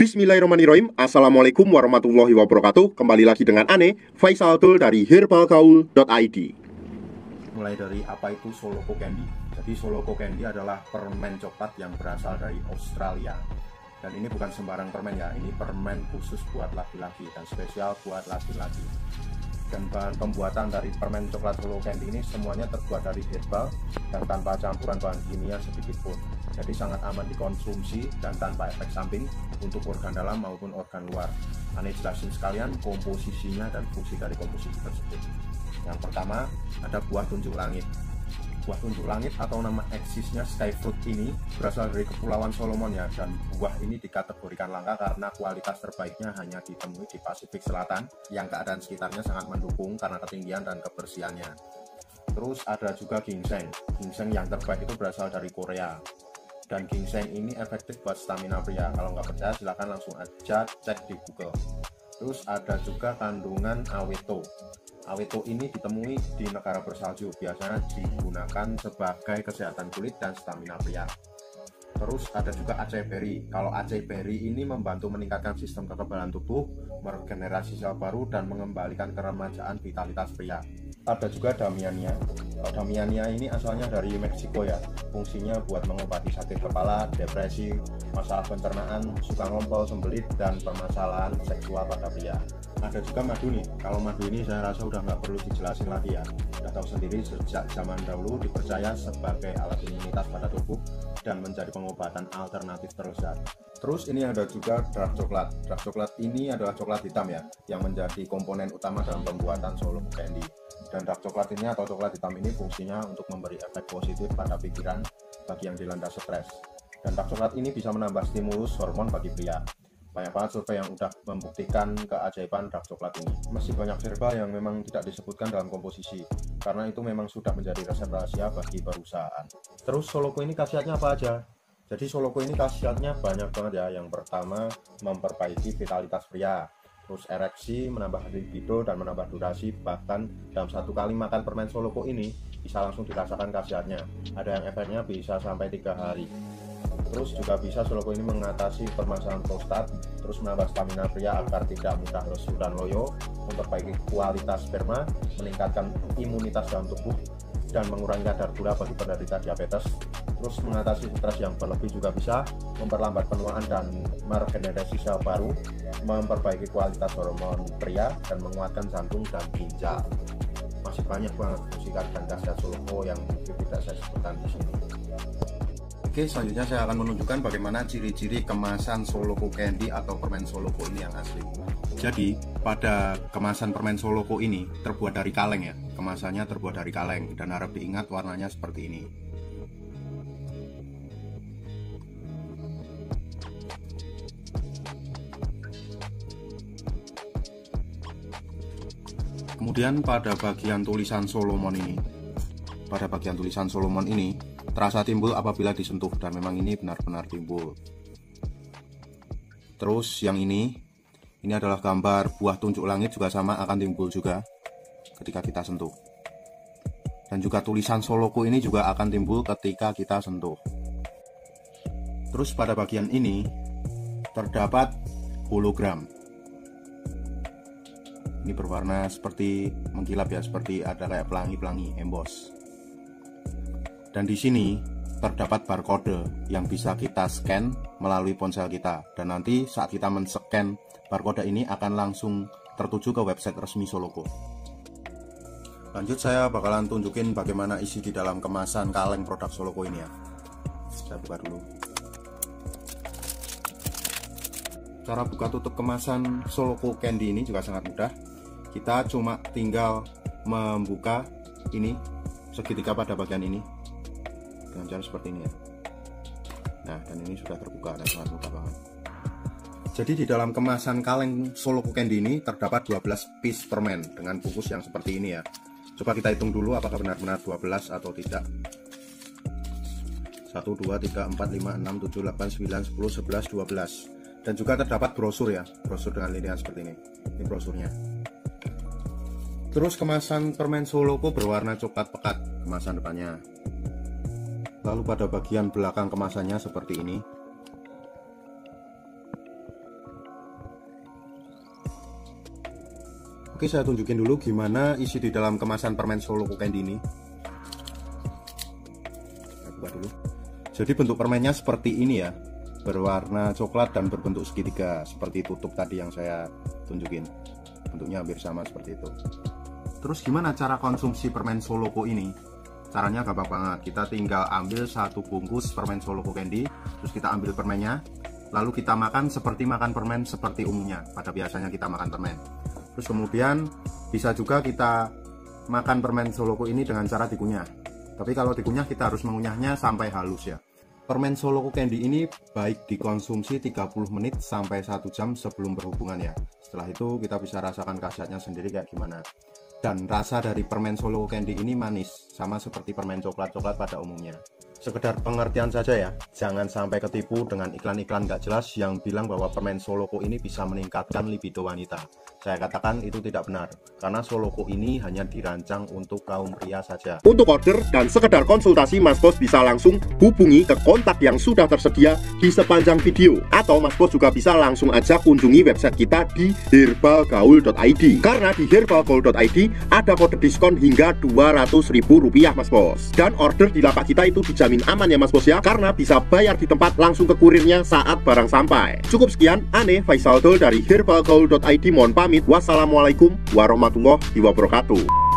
Bismillahirrahmanirrahim. Assalamualaikum warahmatullahi wabarakatuh. Kembali lagi dengan Ane, Faisal Tul dari herbalgaul.id. Mulai dari apa itu Soloko Candy. Jadi Soloko Candy adalah permen coklat yang berasal dari Australia. Dan ini bukan sembarang permen ya, ini permen khusus buat laki-laki dan spesial buat laki-laki. Dan bahan pembuatan dari permen coklat Soloko Candy ini semuanya terbuat dari herbal dan tanpa campuran bahan kimia sedikit pun. Jadi sangat aman dikonsumsi dan tanpa efek samping untuk organ dalam maupun organ luar. Ane jelasin sekalian komposisinya dan fungsi dari komposisi tersebut. Yang pertama ada buah tunjuk langit. Buah tunjuk langit atau nama eksisnya sky fruit ini berasal dari Kepulauan Solomon ya, dan buah ini dikategorikan langka karena kualitas terbaiknya hanya ditemui di Pasifik Selatan yang keadaan sekitarnya sangat mendukung karena ketinggian dan kebersihannya. Terus ada juga ginseng. Ginseng yang terbaik itu berasal dari Korea. Dan ginseng ini efektif buat stamina pria. Kalau nggak percaya silahkan langsung aja cek di Google. Terus ada juga kandungan aweto. Aweto ini ditemui di negara bersalju, biasanya digunakan sebagai kesehatan kulit dan stamina pria. Terus ada juga acai berry. Kalau acai berry ini membantu meningkatkan sistem kekebalan tubuh, meregenerasi sel baru, dan mengembalikan keremajaan vitalitas pria. Ada juga Damiania. Damiania ini asalnya dari Meksiko ya. Fungsinya buat mengobati sakit kepala, depresi, masalah pencernaan, suka ngompol, sembelit, dan permasalahan seksual pada pria. Ada juga madu nih. Kalau madu ini saya rasa udah nggak perlu dijelasin lagi ya. Udah tahu sendiri sejak zaman dahulu dipercaya sebagai alat imunitas pada tubuh dan menjadi pengobatan alternatif terlezat. Terus ini ada juga dark coklat. Dark coklat ini adalah coklat hitam ya, yang menjadi komponen utama dalam pembuatan Soloko Candy. Dan dark coklat ini atau coklat hitam ini fungsinya untuk memberi efek positif pada pikiran bagi yang dilanda stres. Dan dark coklat ini bisa menambah stimulus hormon bagi pria. Banyak banget survei yang udah membuktikan keajaiban dark coklat ini. Masih banyak herbal yang memang tidak disebutkan dalam komposisi, karena itu memang sudah menjadi resep rahasia bagi perusahaan. Terus Soloko ini khasiatnya apa aja? Jadi Soloko ini khasiatnya banyak banget ya. Yang pertama, memperbaiki vitalitas pria. Terus ereksi, menambah libido, dan menambah durasi. Bahkan dalam satu kali makan permen Soloko ini bisa langsung dirasakan khasiatnya. Ada yang efeknya bisa sampai 3 hari. Terus juga bisa Soloko ini mengatasi permasalahan prostat, terus menambah stamina pria agar tidak mudah lesu dan loyo, memperbaiki kualitas sperma, meningkatkan imunitas dalam tubuh, dan mengurangi kadar gula bagi penderita diabetes. Terus mengatasi stres yang berlebih juga bisa, memperlambat penuaan dan meregenerasi sel baru, memperbaiki kualitas hormon pria, dan menguatkan jantung dan ginjal. Masih banyak banget fungsi dan khasiat Soloko yang mungkin tidak saya sebutkan di sini. Oke, selanjutnya saya akan menunjukkan bagaimana ciri-ciri kemasan Soloko Candy atau permen Soloko ini yang asli. Jadi, pada kemasan permen Soloko ini terbuat dari kaleng ya. Kemasannya terbuat dari kaleng dan harap diingat warnanya seperti ini. Kemudian pada bagian tulisan Solomon ini, terasa timbul apabila disentuh, dan memang ini benar-benar timbul. Terus yang ini adalah gambar buah tunjuk langit, juga sama akan timbul juga ketika kita sentuh. Dan juga tulisan Soloko ini juga akan timbul ketika kita sentuh. Terus pada bagian ini terdapat hologram. Ini berwarna seperti mengkilap ya, seperti ada kayak pelangi-pelangi emboss. Dan di sini terdapat barcode yang bisa kita scan melalui ponsel kita. Dan nanti saat kita men-scan barcode ini akan langsung tertuju ke website resmi Soloko. Lanjut, saya bakalan tunjukin bagaimana isi di dalam kemasan kaleng produk Soloko ini ya. Saya buka dulu. Cara buka tutup kemasan Soloko Candy ini juga sangat mudah. Kita cuma tinggal membuka ini segitiga pada bagian ini dengan cara seperti ini ya. Nah, dan ini sudah terbuka dan sangat mudah banget. Jadi di dalam kemasan kaleng Soloko Candy ini terdapat 12 piece permen dengan bungkus yang seperti ini ya. Coba kita hitung dulu apakah benar-benar 12 atau tidak. 1, 2, 3, 4, 5, 6, 7, 8, 9, 10, 11, 12. Dan juga terdapat brosur ya, brosur dengan linian seperti ini. Ini brosurnya. Terus kemasan permen Soloko berwarna coklat pekat, kemasan depannya. Lalu pada bagian belakang kemasannya seperti ini. Oke, saya tunjukin dulu gimana isi di dalam kemasan permen Solo Coco Candy ini. Saya buka dulu. Jadi bentuk permennya seperti ini ya, berwarna coklat dan berbentuk segitiga seperti tutup tadi yang saya tunjukin. Bentuknya hampir sama seperti itu. Terus gimana cara konsumsi permen Solo Coco ini? Caranya gampang banget. Kita tinggal ambil satu bungkus permen Solo Coco Candy, terus kita ambil permennya, lalu kita makan seperti makan permen seperti umumnya pada biasanya kita makan permen. Terus kemudian bisa juga kita makan permen Solo Coco ini dengan cara dikunyah. Tapi kalau dikunyah kita harus mengunyahnya sampai halus ya. Permen Solo Coco Candy ini baik dikonsumsi 30 menit sampai 1 jam sebelum berhubungan ya. Setelah itu kita bisa rasakan khasiatnya sendiri kayak gimana. Dan rasa dari permen Solo Coco Candy ini manis, sama seperti permen coklat-coklat pada umumnya. Sekedar pengertian saja ya, jangan sampai ketipu dengan iklan-iklan gak jelas yang bilang bahwa permen Solo Coco ini bisa meningkatkan libido wanita. Saya katakan itu tidak benar, karena Solo Coco ini hanya dirancang untuk kaum pria saja. Untuk order dan sekedar konsultasi, Mas Bos bisa langsung hubungi ke kontak yang sudah tersedia di sepanjang video. Atau Mas Bos juga bisa langsung aja kunjungi website kita di herbalgaul.id. Karena di herbalgaul.id ada kode diskon hingga Rp200.000 Mas Bos. Dan order di lapak kita itu dijamin aman ya Mas Bos ya, karena bisa bayar di tempat langsung ke kurirnya saat barang sampai. Cukup sekian, Ane Faisal Dol dari herbalgaul.id mohon pamit. Wassalamualaikum warahmatullahi wabarakatuh.